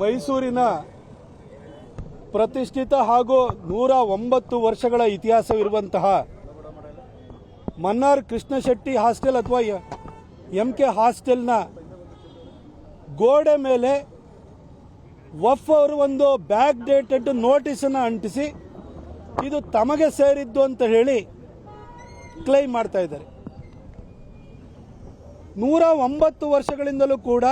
ಮೈಸೂರಿನ ಪ್ರತಿಷ್ಠಿತ ಹಾಗೂ 109 ವರ್ಷಗಳ ಇತಿಹಾಸವಿರುವಂತಹ ಮನ್ನಾರ್ ಕೃಷ್ಣ ಶೆಟ್ಟಿ ಹಾಸ್ಟೆಲ್ ಅಥವಾ MK ಹಾಸ್ಟೆಲ್ನ ಗೋಡೆ ಮೇಲೆ ವಫ್ ಅವರು ಒಂದು ಬ್ಯಾಕ್ ಡೇಟೆಡ್ ನೋಟಿಸನ್ನು ಅಂಟಿಸಿ ಇದು ತಮಗೆ ಸೇರಿದ್ದು ಅಂತ ಹೇಳಿ ಕ್ಲೈಮ್ ಮಾಡ್ತಾ ಇದ್ದಾರೆ. 109 ವರ್ಷಗಳಿಂದಲೂ ಕೂಡ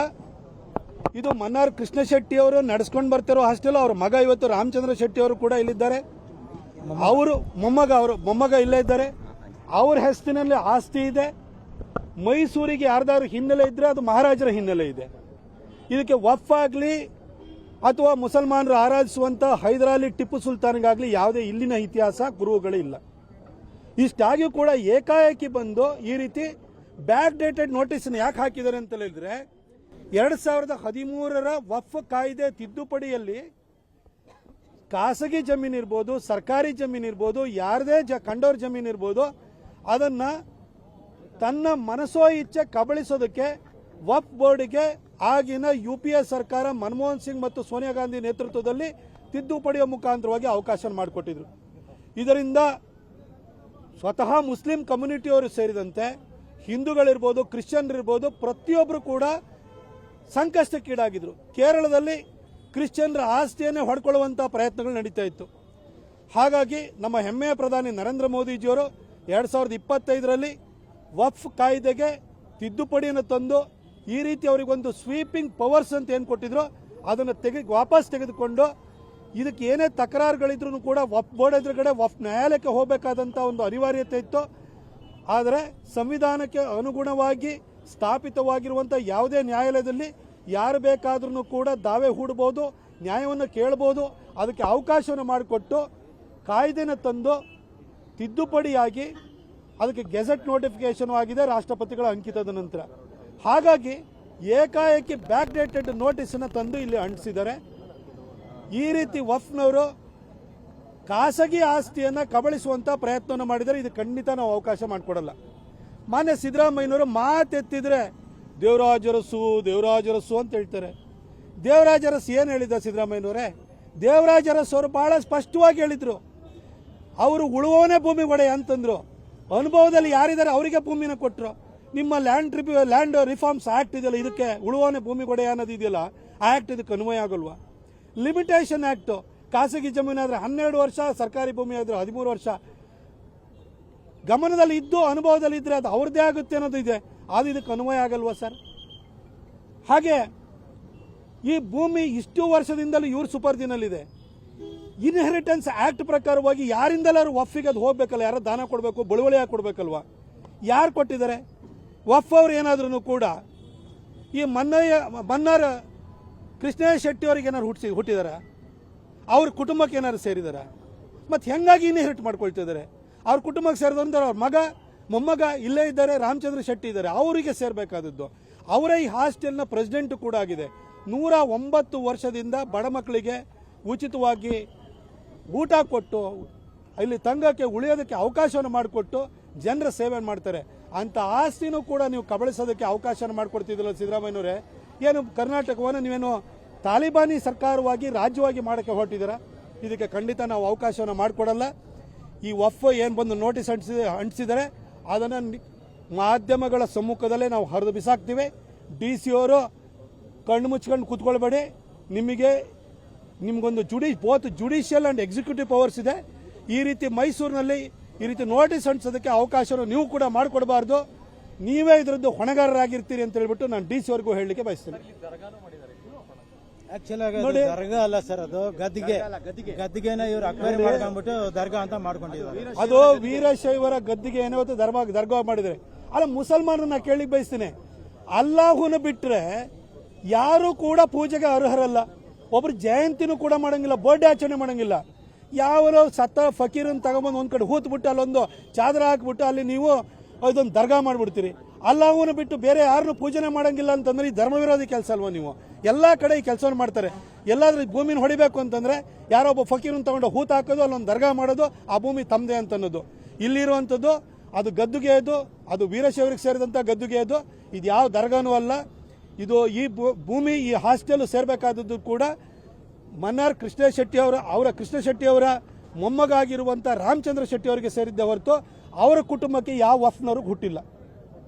ಇದು ಮನ್ನಾರ್ ಕೃಷ್ಣ ಶೆಟ್ಟಿ ಅವರು ನಡೆಸ್ಕೊಂಡು ಬರ್ತಿರೋ ಹಾಸ್ಟೆಲ್. ಅವ್ರ ಮಗ ಇವತ್ತು ರಾಮಚಂದ್ರ ಶೆಟ್ಟಿ ಅವರು ಕೂಡ ಇಲ್ಲಿದ್ದಾರೆ. ಅವರು ಮೊಮ್ಮಗ ಇಲ್ಲೇ ಇದ್ದಾರೆ. ಅವ್ರ ಹೆಸರಿನಲ್ಲಿ ಆಸ್ತಿ ಇದೆ. ಮೈಸೂರಿಗೆ ಯಾರ್ದಾದ್ರು ಹಿನ್ನೆಲೆ ಇದ್ರೆ ಅದು ಮಹಾರಾಜರ ಹಿನ್ನೆಲೆ ಇದೆ. ಇದಕ್ಕೆ ವಫ್ ಆಗಲಿ ಅಥವಾ ಮುಸಲ್ಮಾನರು ಆರಾಧಿಸುವಂತ ಹೈದರಾಲಿ ಟಿಪ್ಪು ಸುಲ್ತಾನ್ಗಾಗಲಿ ಯಾವುದೇ ಇಲ್ಲಿನ ಇತಿಹಾಸ ಗುರುಗಳಿಲ್ಲ. ಇಷ್ಟಾಗಿಯೂ ಕೂಡ ಏಕಾಏಕಿ ಬಂದು ಈ ರೀತಿ ಬ್ಯಾಕ್ ಡೇಟೆಡ್ ನೋಟಿಸ್ ಯಾಕೆ ಹಾಕಿದ್ದಾರೆ ಅಂತ ಹೇಳಿದ್ರೆ 2013ರ ವಫ್ ಕಾಯ್ದೆ ತಿದ್ದುಪಡಿಯಲ್ಲಿ ಖಾಸಗಿ ಜಮೀನು ಇರ್ಬೋದು, ಸರ್ಕಾರಿ ಜಮೀನು ಇರ್ಬೋದು, ಯಾರದೇ ಕಂಡೋರ್ ಜಮೀನು ಇರ್ಬೋದು, ಅದನ್ನ ತನ್ನ ಮನಸೋ ಇಚ್ಛೆ ಕಬಳಿಸೋದಕ್ಕೆ ವಫ್ ಬೋರ್ಡ್ಗೆ ಆಗಿನ UPA ಸರ್ಕಾರ ಮನಮೋಹನ್ ಸಿಂಗ್ ಮತ್ತು ಸೋನಿಯಾ ಗಾಂಧಿ ನೇತೃತ್ವದಲ್ಲಿ ತಿದ್ದುಪಡಿಯ ಮುಖಾಂತರವಾಗಿ ಅವಕಾಶ ಮಾಡಿಕೊಟ್ಟಿದ್ರು. ಇದರಿಂದ ಸ್ವತಃ ಮುಸ್ಲಿಂ ಕಮ್ಯುನಿಟಿಯವರು ಸೇರಿದಂತೆ ಹಿಂದೂಗಳಿರ್ಬೋದು, ಕ್ರಿಶ್ಚಿಯನ್ರಿರ್ಬೋದು, ಪ್ರತಿಯೊಬ್ಬರು ಕೂಡ ಸಂಕಷ್ಟಕ್ಕೀಡಾಗಿದ್ರು. ಕೇರಳದಲ್ಲಿ ಕ್ರಿಶ್ಚಿಯನ್ರ ಆಸ್ತಿಯನ್ನೇ ಹೊಡ್ಕೊಳ್ಳುವಂತಹ ಪ್ರಯತ್ನಗಳು ನಡೀತಾ ಇತ್ತು. ಹಾಗಾಗಿ ನಮ್ಮ ಹೆಮ್ಮೆಯ ಪ್ರಧಾನಿ ನರೇಂದ್ರ ಮೋದಿಜಿಯವರು 2025ರಲ್ಲಿ ವಫ್ ಕಾಯ್ದೆಗೆ ತಿದ್ದುಪಡಿಯನ್ನು ತಂದು ಈ ರೀತಿ ಅವರಿಗೊಂದು ಸ್ವೀಪಿಂಗ್ ಪವರ್ಸ್ ಅಂತ ಏನು ಕೊಟ್ಟಿದ್ರು ಅದನ್ನು ವಾಪಸ್ ತೆಗೆದುಕೊಂಡು ಇದಕ್ಕೆ ಏನೇ ತಕರಾರುಗಳಿದ್ರೂ ಕೂಡ ವಫ್ ಬೋರ್ಡ್ ಎದುರುಗಡೆ ವಫ್ ನ್ಯಾಯಾಲಯಕ್ಕೆ ಹೋಗಬೇಕಾದಂಥ ಒಂದು ಅನಿವಾರ್ಯತೆ ಇತ್ತು. ಆದರೆ ಸಂವಿಧಾನಕ್ಕೆ ಅನುಗುಣವಾಗಿ ಸ್ಥಾಪಿತವಾಗಿರುವಂಥ ಯಾವುದೇ ನ್ಯಾಯಾಲಯದಲ್ಲಿ ಯಾರು ಬೇಕಾದ್ರೂ ಕೂಡ ದಾವೆ ಹೂಡಬಹುದು, ನ್ಯಾಯವನ್ನು ಕೇಳಬಹುದು. ಅದಕ್ಕೆ ಅವಕಾಶವನ್ನು ಮಾಡಿಕೊಟ್ಟು ಕಾಯ್ದೆನ ತಂದು ತಿದ್ದುಪಡಿಯಾಗಿ ಅದಕ್ಕೆ ಗೆಜೆಟ್ ನೋಟಿಫಿಕೇಶನ್ ಆಗಿದೆ ರಾಷ್ಟ್ರಪತಿಗಳ ಅಂಕಿತದ ನಂತರ. ಹಾಗಾಗಿ ಏಕಾಏಕಿ ಬ್ಯಾಕ್ ಡೇಟೆಡ್ ನೋಟಿಸನ್ನು ತಂದು ಇಲ್ಲಿ ಅಂಟಿಸಿದ್ದಾರೆ. ಈ ರೀತಿ ವಫ್ನವರು ಖಾಸಗಿ ಆಸ್ತಿಯನ್ನು ಕಬಳಿಸುವಂತ ಪ್ರಯತ್ನವನ್ನು ಮಾಡಿದರೆ ಇದು ಖಂಡಿತ ನಾವು ಅವಕಾಶ ಮಾಡಿಕೊಡಲ್ಲ. ಮಾನ್ಯ ಸಿದ್ದರಾಮಯ್ಯನವರು ಮಾತೆತ್ತಿದ್ರೆ ದೇವರಾಜ ಅರಸು ಅಂತ ಹೇಳ್ತಾರೆ. ದೇವರಾಜ ಅರಸು ಏನು ಹೇಳಿದ ಸಿದ್ದರಾಮಯ್ಯನವರೇ? ದೇವರಾಜ ಅರಸು ಅವರು ಬಹಳ ಸ್ಪಷ್ಟವಾಗಿ ಹೇಳಿದ್ರು, ಅವರು ಉಳುವವನೇ ಭೂಮಿ ಒಡೆಯ ಅಂತಂದ್ರು. ಅನುಭವದಲ್ಲಿ ಯಾರಿದ್ದಾರೆ ಅವರಿಗೆ ಭೂಮಿನ ಕೊಟ್ಟರು. ನಿಮ್ಮ ಲ್ಯಾಂಡ್ ರಿಫಾರ್ಮ್ಸ್ ಆಕ್ಟ್ ಇದೆಯಲ್ಲ, ಇದಕ್ಕೆ ಉಳುವವನೇ ಭೂಮಿ ಒಡೆಯ ಅನ್ನೋದು ಇದೆಯಲ್ಲ, ಆ ಆಕ್ಟ್ ಇದಕ್ಕೆ ಅನ್ವಯ ಆಗಲ್ವಾ? ಲಿಮಿಟೇಷನ್ ಆಕ್ಟ್ ಖಾಸಗಿ ಜಮೀನಾದ್ರೆ 12 ವರ್ಷ, ಸರ್ಕಾರಿ ಭೂಮಿ ಆದ್ರೆ 13 ವರ್ಷ. ಗಮನದಲ್ಲಿ ಇದ್ದು ಅನುಭವದಲ್ಲಿ ಇದ್ರೆ ಅದು ಅವ್ರದ್ದೇ ಆಗುತ್ತೆ ಅನ್ನೋದು ಇದೆ, ಅದು ಇದಕ್ಕೆ ಅನ್ವಯ ಆಗಲ್ವಾ ಸರ್? ಹಾಗೆ ಈ ಭೂಮಿ ಇಷ್ಟು ವರ್ಷದಿಂದಲೂ ಇವ್ರ ಸುಪರ್ದಿನಲ್ಲಿದೆ. ಇನ್ಹೆರಿಟೆನ್ಸ್ ಆಕ್ಟ್ ಪ್ರಕಾರವಾಗಿ ಯಾರಿಂದಲಾರು ವಫ್ಗೆ ಅದು ಹೋಗ್ಬೇಕಲ್ಲ, ಯಾರೋ ದಾನ ಕೊಡಬೇಕು, ಬಳುವಳಿಯಾಗಿ ಕೊಡಬೇಕಲ್ವಾ? ಯಾರು ಕೊಟ್ಟಿದ್ದಾರೆ? ವಫ್ ಅವ್ರು ಏನಾದ್ರೂ ಕೂಡ ಈ ಮನ್ನಾರ್ ಕೃಷ್ಣ ಶೆಟ್ಟಿ ಅವ್ರಿಗೆ ಏನಾದ್ರು ಹುಟ್ಟಿದಾರ? ಅವ್ರ ಕುಟುಂಬಕ್ಕೆ ಏನಾದ್ರು ಸೇರಿದಾರ? ಮತ್ತೆ ಹೆಂಗಾಗಿ ಇನ್ಹೆರಿಟ್ ಮಾಡ್ಕೊಳ್ತಿದ್ದಾರೆ? ಅವ್ರ ಕುಟುಂಬಕ್ಕೆ ಸೇರಿದಂದ್ರೆ ಅವ್ರ ಮಗ ಮೊಮ್ಮಗ ಇಲ್ಲೇ ಇದ್ದಾರೆ, ರಾಮಚಂದ್ರ ಶೆಟ್ಟಿ ಇದ್ದಾರೆ, ಅವರಿಗೆ ಸೇರಬೇಕಾದದ್ದು. ಅವರೇ ಈ ಹಾಸ್ಟೆಲ್ನ ಪ್ರೆಸಿಡೆಂಟ್ ಕೂಡ ಆಗಿದೆ. 109 ವರ್ಷದಿಂದ ಬಡ ಮಕ್ಕಳಿಗೆ ಉಚಿತವಾಗಿ ಊಟ ಕೊಟ್ಟು ಇಲ್ಲಿ ತಂಗಕ್ಕೆ ಉಳಿಯೋದಕ್ಕೆ ಅವಕಾಶವನ್ನು ಮಾಡಿಕೊಟ್ಟು ಜನರ ಸೇವೆ ಮಾಡ್ತಾರೆ. ಅಂತ ಆಸ್ತಿನೂ ಕೂಡ ನೀವು ಕಬಳಿಸೋದಕ್ಕೆ ಅವಕಾಶ ಮಾಡಿಕೊಡ್ತಿದ್ರಲ್ಲ ಸಿದ್ದರಾಮಯ್ಯನವರೇ. ಏನು ಕರ್ನಾಟಕವನ್ನು ನೀವೇನು ತಾಲಿಬಾನಿ ಸರ್ಕಾರವಾಗಿ ರಾಜ್ಯವಾಗಿ ಮಾಡೋಕ್ಕೆ ಹೊರಟಿದ್ದೀರಾ? ಇದಕ್ಕೆ ಖಂಡಿತ ನಾವು ಅವಕಾಶವನ್ನು ಮಾಡಿಕೊಡಲ್ಲ. ಈ ವಫ್ ಏನು ಬಂದು ನೋಟಿಸ್ ಅಂಟಿಸಿದರೆ ಅದನ್ನು ಮಾಧ್ಯಮಗಳ ಸಮ್ಮುಖದಲ್ಲೇ ನಾವು ಹರಿದು ಬಿಸಾಕ್ತೀವಿ. DC ಅವರು ಕಣ್ಣು ಮುಚ್ಕೊಂಡು ಕೂತ್ಕೊಳ್ಬೇಡಿ. ನಿಮಗೊಂದು both judicial and executive powers ಇದೆ. ಈ ರೀತಿ ಮೈಸೂರಿನಲ್ಲಿ ಈ ರೀತಿ ನೋಟಿಸ್ ಅಂಟಿಸೋದಕ್ಕೆ ಅವಕಾಶವನ್ನು ನೀವು ಕೂಡ ಮಾಡಿಕೊಡಬಾರ್ದು. ನೀವೇ ಇದರದ್ದು ಹೊಣೆಗಾರರಾಗಿರ್ತೀರಿ ಅಂತ ಹೇಳ್ಬಿಟ್ಟು ನಾನು DC ಅವರಿಗೂ ಹೇಳಲಿಕ್ಕೆ ಬಯಸ್ತೇನೆ. ನೋಡಿ, ದರ್ಗಾ ಅಲ್ಲ ಸರ್, ಅದು ಗದ್ದಿಗೆನ ಇವರು ಅಕ್ವೈರ್ ಮಾಡ್ಕೊಂಡ್ಬಿಟ್ಟು ದರ್ಗಾ ಅಂತ ಮಾಡ್ಕೊಂಡಿದ್ದಾರೆ. ಅದು ವೀರಶೈವರ ಗದ್ದಿಗೆ ಏನೋ ದರ್ಗಾ ಮಾಡಿದ್ರೆ. ಅಲ್ಲ, ಮುಸಲ್ಮಾನರನ್ನ ಕೇಳಿಕ್ ಬಯಸ್ತೇನೆ, ಅಲ್ಲಾಹುನ ಬಿಟ್ರೆ ಯಾರು ಕೂಡ ಪೂಜೆಗೆ ಅರ್ಹರಲ್ಲ. ಒಬ್ರು ಜಯಂತಿನೂ ಕೂಡ ಮಾಡಂಗಿಲ್ಲ, ಬರ್ಡೇ ಆಚರಣೆ ಮಾಡಂಗಿಲ್ಲ. ಯಾವ ಸತ್ತ ಫಕೀರನ್ ತಗೊಂಬಂದು ಒಂದ್ ಕಡೆ ಹೂತ್ಬಿಟ್ಟು ಅಲ್ಲೊಂದು ಚಾದರ ಹಾಕ್ಬಿಟ್ಟು ಅಲ್ಲಿ ನೀವು ಅದೊಂದು ದರ್ಗಾ ಮಾಡ್ಬಿಡ್ತೀರಿ. ಅಲ್ಲಾಹುನ ಬಿಟ್ಟು ಬೇರೆ ಯಾರನ್ನು ಪೂಜನೆ ಮಾಡಂಗಿಲ್ಲ ಅಂತಂದ್ರೆ ಈ ಧರ್ಮ ವಿರೋಧಿ ಕೆಲಸ ಅಲ್ವಾ? ನೀವು ಎಲ್ಲಾ ಕಡೆ ಈ ಕೆಲಸವನ್ನು ಮಾಡ್ತಾರೆ. ಎಲ್ಲಾದ್ರೂ ಭೂಮಿನ ಹೊಡಿಬೇಕು ಅಂತಂದ್ರೆ ಯಾರೊಬ್ಬ ಫಕೀರನ್ ತಗೊಂಡು ಹೂತ್ ಹಾಕೋದು, ಅಲ್ಲೊಂದು ದರ್ಗಾ ಮಾಡೋದು, ಆ ಭೂಮಿ ತಮ್ಮದೇ ಅಂತ ಅನ್ನೋದು. ಇಲ್ಲಿರುವಂಥದ್ದು ಅದು ಗದ್ದುಗೆ, ಅದು ವೀರಶೈವರಿಗೆ ಸೇರಿದಂತ ಗದ್ದುಗೆ. ಇದು ಯಾವ ದರ್ಗಾನೂ ಅಲ್ಲ. ಇದು ಈ ಭೂಮಿ ಈ ಹಾಸ್ಟೆಲ್ ಸೇರಬೇಕಾದದ್ದು ಕೂಡ ಮನ್ನಾರ್ ಕೃಷ್ಣ ಶೆಟ್ಟಿ ಅವರ ಕೃಷ್ಣ ಶೆಟ್ಟಿ ಅವರ ಮೊಮ್ಮಗ ಆಗಿರುವಂಥ ರಾಮಚಂದ್ರ ಶೆಟ್ಟಿ ಅವರಿಗೆ ಸೇರಿದ್ದ ಹೊರತು ಅವರ ಕುಟುಂಬಕ್ಕೆ ಯಾವ ವಫ್ನವ್ರಿಗೆ ಹುಟ್ಟಿಲ್ಲ.